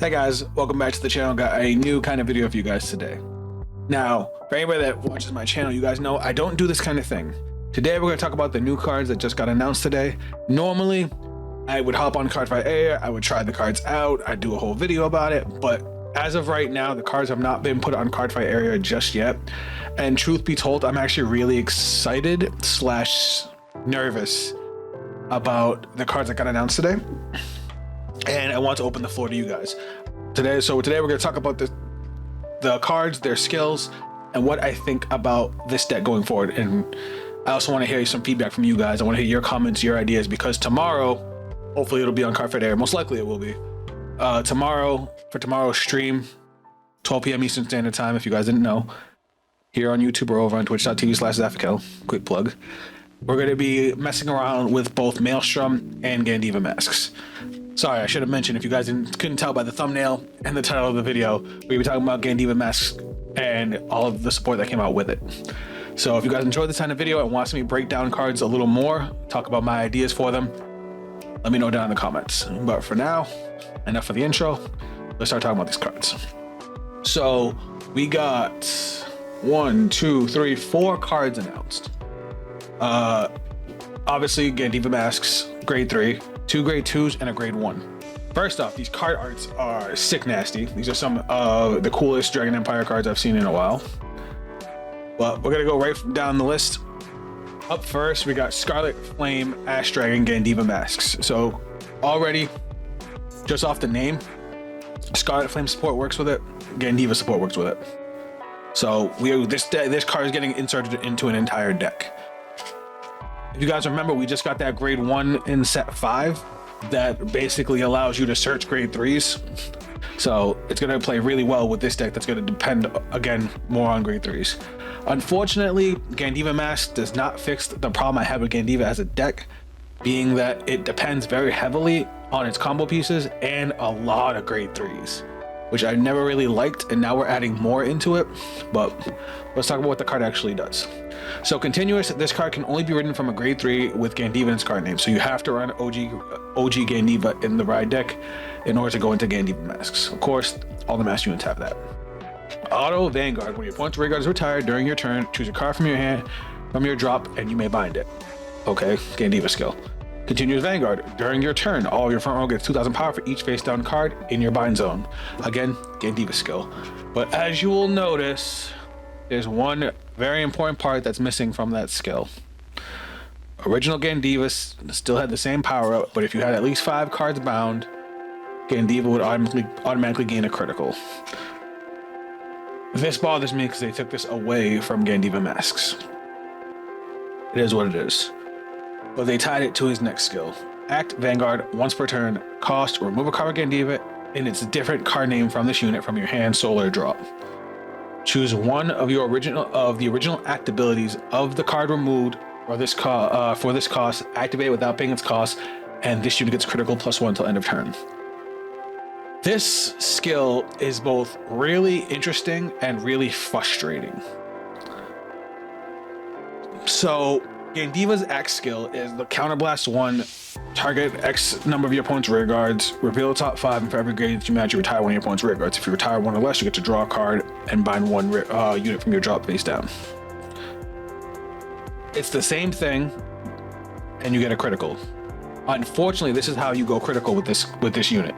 Hey guys, welcome back to the channel. Got a new kind of video for you guys today. Now, for anybody that watches my channel, you guys know I don't do this kind of thing. Today we're going to talk about the new cards that just got announced today. Normally, I would hop on Cardfight Air, I would try the cards out, I'd do a whole video about it, but as of right now, the cards have not been put on Cardfight Area just yet. And truth be told, I'm actually really excited / nervous about the cards that got announced today. And I want to open the floor to you guys today. So today we're going to talk about the cards, their skills, and what I think about this deck going forward. And I also want to hear some feedback from you guys. I want to hear your comments, your ideas, because tomorrow, hopefully it'll be on Cardfight Air. Most likely it will be. For tomorrow's stream, 12 p.m. Eastern Standard Time, if you guys didn't know, here on YouTube or over on twitch.tv/Zaffikel, quick plug, we're going to be messing around with both Maelstrom and Gandeeva Masques. Sorry, I should have mentioned, if you guys couldn't tell by the thumbnail and the title of the video, we'll be talking about Gandeeva Masques and all of the support that came out with it. So if you guys enjoyed this kind of video and want to see me break down cards a little more, talk about my ideas for them, let me know down in the comments. But for now, enough for the intro. Let's start talking about these cards. So we got 4 cards announced. Obviously Gandeeva Masques, grade 3, 2 grade 2s, and a grade 1. First off, these card arts are sick nasty. These are some of the coolest Dragon Empire cards I've seen in a while. But we're gonna go right down the list. Up first, we got Scarlet Flame Ash Dragon Gandeeva Masques. So already, just off the name, Scarlet Flame support works with it, Gandeeva support works with it. So this card is getting inserted into an entire deck. If you guys remember, we just got that grade 1 in set 5 that basically allows you to search grade 3s. So it's going to play really well with this deck that's going to depend, again, more on grade 3s. Unfortunately, Gandeeva Masques does not fix the problem I have with Gandeeva as a deck, being that it depends very heavily on its combo pieces and a lot of grade 3s, which I never really liked, and now we're adding more into it. But let's talk about what the card actually does. So continuous, this card can only be written from a grade 3 with Gandeeva in its card name. So you have to run OG Gandeeva in the ride deck in order to go into Gandeeva Masques. Of course, all the master units have that. Auto Vanguard, when your opponent's rear guard is retired during your turn, choose a card from your hand, from your drop, and you may bind it. Okay, Gandeeva skill. Continuous Vanguard, during your turn, all of your front row gets 2,000 power for each face down card in your bind zone. Again, Gandeeva skill. But as you will notice, there's one very important part that's missing from that skill. Original Gandeeva still had the same power up, but if you had at least 5 cards bound, Gandeeva would automatically gain a critical. This bothers me because they took this away from Gandeeva Masques. It is what it is. But they tied it to his next skill. Act Vanguard, once per turn, cost, remove a card with Gandeeva in its different card name from this unit from your hand, soul, or drop. Choose one of the original act abilities of the card removed for this cost, activate it without paying its cost, and this unit gets critical +1 until end of turn. This skill is both really interesting and really frustrating. So Gandeeva's X skill is the Counterblast 1, target X number of your opponent's rear guards, reveal the top 5, and for every grade that you match, you retire one of your opponent's rear guards. If you retire 1 or less, you get to draw a card and bind 1 unit from your drop face down. It's the same thing, and you get a critical. Unfortunately, this is how you go critical with this unit.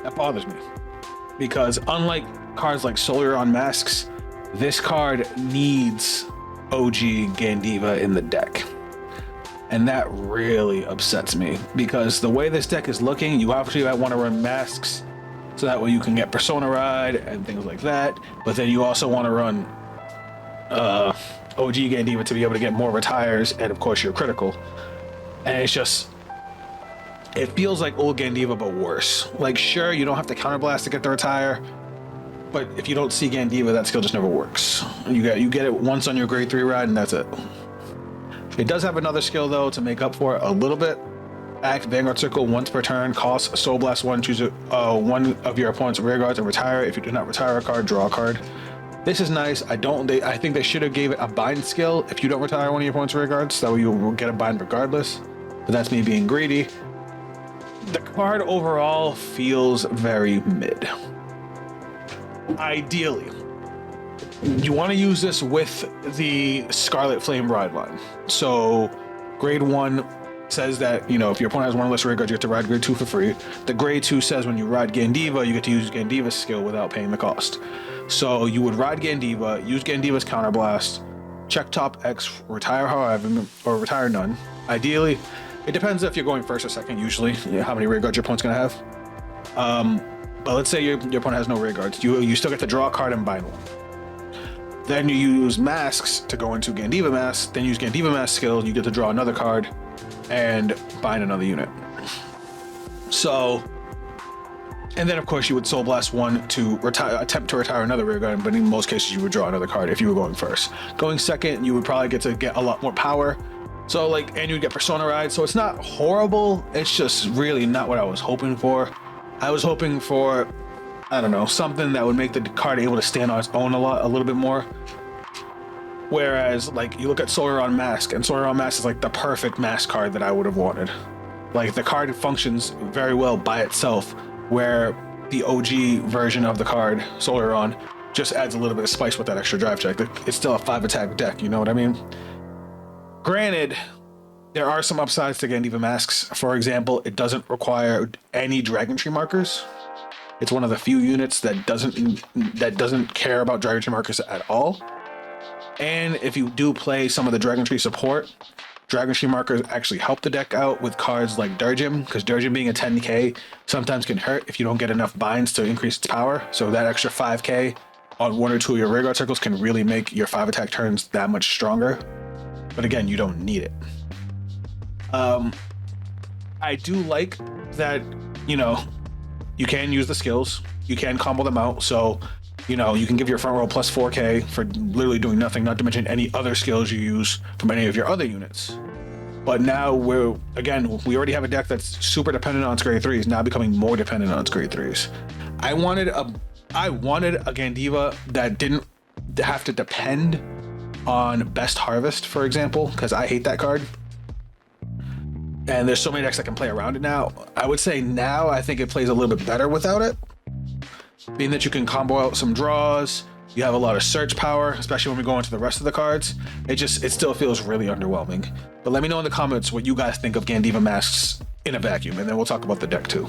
That bothers me, because unlike cards like Solar on Masques, this card needs OG Gandeeva in the deck. And that really upsets me, because the way this deck is looking, you obviously want to run Masques so that way you can get Persona Ride and things like that, but then you also want to run OG Gandeeva to be able to get more retires and of course your critical. And it's just, it feels like old Gandeeva but worse. Like, sure, you don't have to counterblast to get the retire, but if you don't see Gandeeva, that skill just never works. You get it once on your grade 3 ride, and that's it. It does have another skill though to make up for it a little bit. Act Vanguard Circle once per turn, cost Soul Blast 1, choose one of your opponent's rear guards and retire. If you do not retire a card, draw a card. This is nice. I think they should have gave it a bind skill if you don't retire one of your opponent's rear guards, that way you will get a bind regardless. But that's me being greedy. the card overall feels very mid. Ideally, you want to use this with the Scarlet Flame Ride line. So grade 1 says that, you know, if your opponent has one less rear guard, you get to ride grade 2 for free. The grade 2 says when you ride Gandiva, you get to use Gandiva's skill without paying the cost. So you would ride Gandiva, use Gandiva's counterblast, check top X, retire however, or retire none. Ideally, it depends if you're going first or second, usually, how many rear guards your opponent's gonna have. But let's say your opponent has no rear guards. You still get to draw a card and bind one. Then you use masks to go into Gandeeva Masques, then use Gandeeva Masques skill, you get to draw another card and bind another unit. So, and then of course you would Soul Blast one to attempt to retire another rear guard, but in most cases you would draw another card if you were going first. Going second, you would probably get a lot more power. So like, and you'd get Persona Ride, so it's not horrible, it's just really not what I was hoping for. I was hoping for, I don't know, something that would make the card able to stand on its own a little bit more. Whereas, like, you look at Solaron Mask, and Solaron Mask is like the perfect mask card that I would have wanted. Like, the card functions very well by itself, where the OG version of the card, Solaron, just adds a little bit of spice with that extra drive check. It's still a 5-attack deck, you know what I mean? Granted, there are some upsides to Gandeeva Masques. For example, it doesn't require any Dragon Tree markers. It's one of the few units that doesn't care about Dragon Tree markers at all. And if you do play some of the Dragon Tree support, Dragon Tree markers actually help the deck out with cards like Durgim, because Durgim being a 10k sometimes can hurt if you don't get enough binds to increase its power. So that extra 5k on 1 or 2 of your rearguard circles can really make your 5-attack turns that much stronger. But again, you don't need it. I do like that, you know, you can use the skills, you can combo them out. So, you know, you can give your front row plus 4k for literally doing nothing, not to mention any other skills you use from any of your other units. But now we already have a deck that's super dependent on its grade 3s, now becoming more dependent on its grade 3s. I wanted a Gandiva that didn't have to depend on Best Harvest, for example, because I hate that card. And there's so many decks that can play around it now. I would say now I think it plays a little bit better without it. Being that you can combo out some draws, you have a lot of search power, especially when we go into the rest of the cards. It still feels really underwhelming. But let me know in the comments what you guys think of Gandeeva Masques in a vacuum, and then we'll talk about the deck too.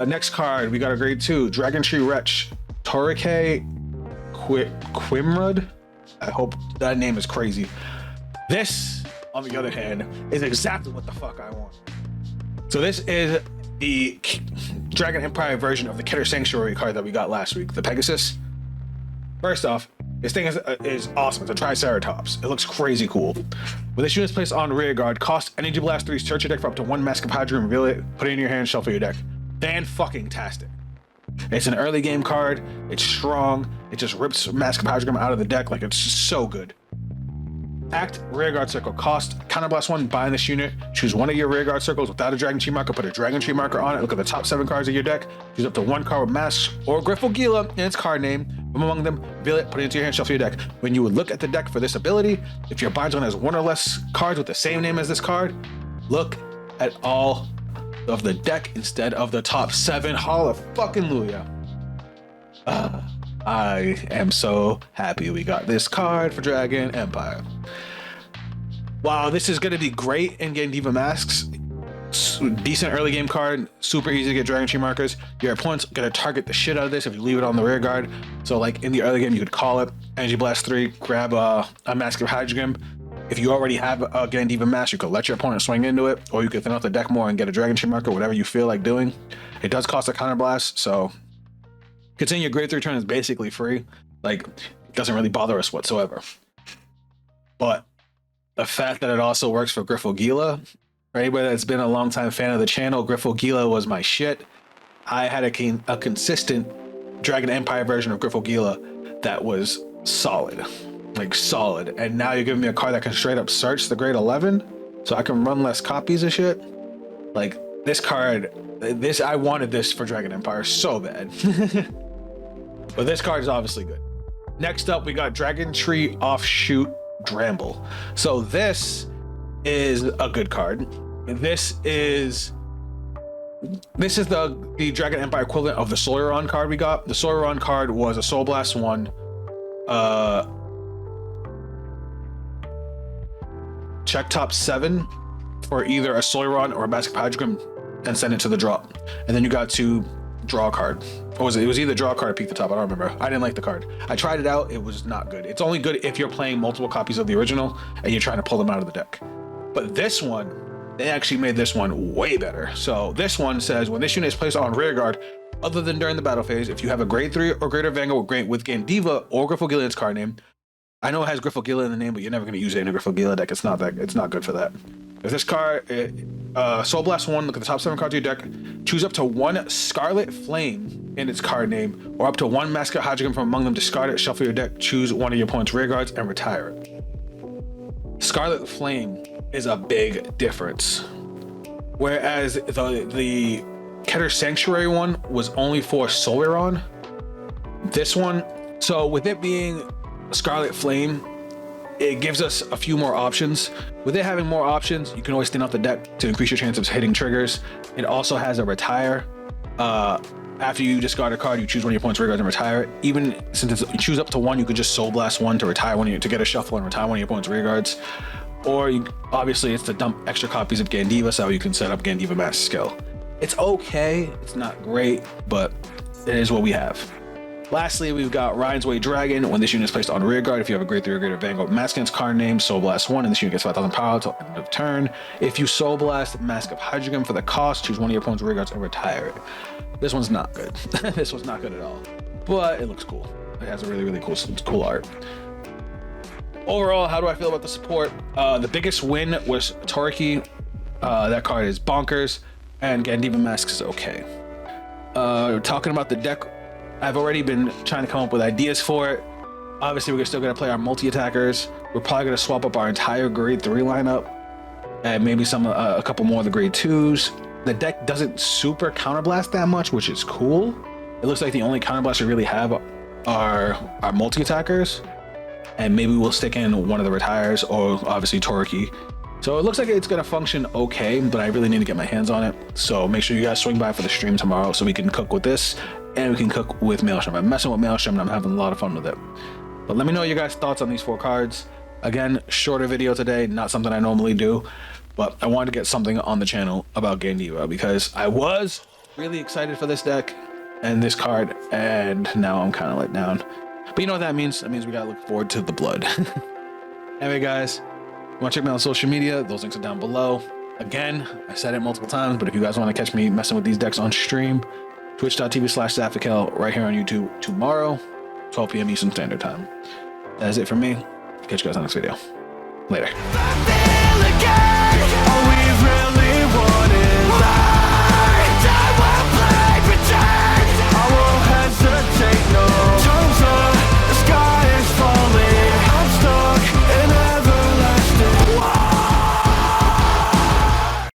Next card, we got a grade 2, Dragon Tree Wretch, Torike Quimrud. I hope that name is crazy. This, on the other hand, is exactly what the fuck I want. So this is the Dragon Empire version of the Killer Sanctuary card that we got last week, the Pegasus. First off, this thing is awesome. It's a Triceratops. It looks crazy cool. With this unit's placed on rear guard, cost Energy Blast 3, search your deck for up to 1 Mask of Hydra, reveal it, put it in your hand, shuffle your deck. Fan-fucking-tastic. It's an early game card. It's strong. It just rips Mask of Hydra out of the deck. Like, it's just so good. Act rearguard circle, cost counterblast 1, bind this unit, choose one of your rearguard circles without a Dragon Tree marker, put a Dragon Tree marker on it, look at the top 7 cards of your deck, choose up to 1 card with masks or Griffle in its card name, from among them, reveal it, put it into your hand, shuffle your deck. When you would look at the deck for this ability, if your bind zone has 1 or less cards with the same name as this card, look at all of the deck instead of the top 7. Hallelujah. I am so happy we got this card for Dragon Empire. Wow, this is going to be great in Gandeeva Masques. Decent early game card, super easy to get Dragon Tree markers. Your opponent's going to target the shit out of this if you leave it on the rear guard. So like in the early game, you could call it, Energy Blast 3, grab a Mask of Hydra. If you already have a Gandeeva Mask, you could let your opponent swing into it, or you could thin out the deck more and get a Dragon Tree marker, whatever you feel like doing. It does cost a counterblast, so considering your grade 3 turn is basically free, like, it doesn't really bother us whatsoever. But the fact that it also works for Griffle, for anybody that's been a long time fan of the channel, Griffle was my shit. I had a consistent Dragon Empire version of Griffle that was solid, like solid. And now you're giving me a card that can straight up search the grade 11, so I can run less copies of shit. Like, this card, I wanted this for Dragon Empire so bad. But this card is obviously good. Next up, we got Dragon Tree Offshoot Dramble. So this is a good card. This is This is the Dragon Empire equivalent of the Solaron card we got. The Solaron card was a Soul Blast 1. Check top 7 for either a Solaron or a Mask of Hydreigon and send it to the drop. And then you got to draw a card. Or was it? It was either draw a card or peek the top. I don't remember. I didn't like the card. I tried it out. It was not good. It's only good if you're playing multiple copies of the original and you're trying to pull them out of the deck. But this one, they actually made this one way better. So this one says, when this unit is placed on rear guard, other than during the battle phase, if you have a grade 3 or greater Vanguard with Gandiva or Griffle-Gillian's card name, I know it has Griffle-Gillian in the name, but you're never going to use it in a Griffle-Gillian deck. It's not good for that. If this card, Soul Blast 1, look at the top 7 cards of your deck, choose up to 1 Scarlet Flame in its card name, or up to 1 Mask of Hydreigon from among them, discard it, shuffle your deck, choose one of your opponent's rear guards, and retire it. Scarlet Flame is a big difference. Whereas the Keter Sanctuary one was only for Solaron, this one, so with it being Scarlet Flame, it gives us a few more options. With it having more options, you can always thin out the deck to increase your chance of hitting triggers. It also has a retire. After you discard a card, you choose one of your opponent's rear guards and retire it. Even since you choose up to 1, you could just Soul Blast 1 to retire to get a shuffle and retire one of your opponent's rear guards. Or obviously it's to dump extra copies of Gandiva, so you can set up Gandeeva Masques skill. It's okay, it's not great, but it is what we have. Lastly, we've got Ryan's Way Dragon. When this unit is placed on rear guard, if you have a grade 3 or greater Vanguard Maskins card name, Soul Blast 1, and this unit gets 5,000 power until end of turn. If you Soul Blast Mask of Hydreigon for the cost, choose one of your opponent's rear guards and retire it. This one's not good. This one's not good at all, but it looks cool. It has a really cool art. Overall, how do I feel about the support? The biggest win was Toriki. That card is bonkers, and Gandeeva Masques is okay. Talking about the deck, I've already been trying to come up with ideas for it. Obviously, we're still gonna play our multi-attackers. We're probably gonna swap up our entire grade 3 lineup, and maybe a couple more of the grade 2s. The deck doesn't super counterblast that much, which is cool. It looks like the only counterblast we really have are our multi-attackers. And maybe we'll stick in one of the retires, or obviously Toriki. So it looks like it's gonna function okay, but I really need to get my hands on it. So make sure you guys swing by for the stream tomorrow so we can cook with this, and we can cook with Maelstrom. I'm messing with Maelstrom and I'm having a lot of fun with it. But let me know your guys' thoughts on these 4 cards. Again, shorter video today, not something I normally do, but I wanted to get something on the channel about Gandiva because I was really excited for this deck and this card, and now I'm kind of let down. But you know what that means? That means we gotta look forward to the blood. Anyway, guys, you wanna check me out on social media? Those links are down below. Again, I said it multiple times, but if you guys wanna catch me messing with these decks on stream, twitch.tv/Zafikel right here on YouTube tomorrow, 12 p.m. Eastern Standard Time. That is it from me. Catch you guys on the next video. Later.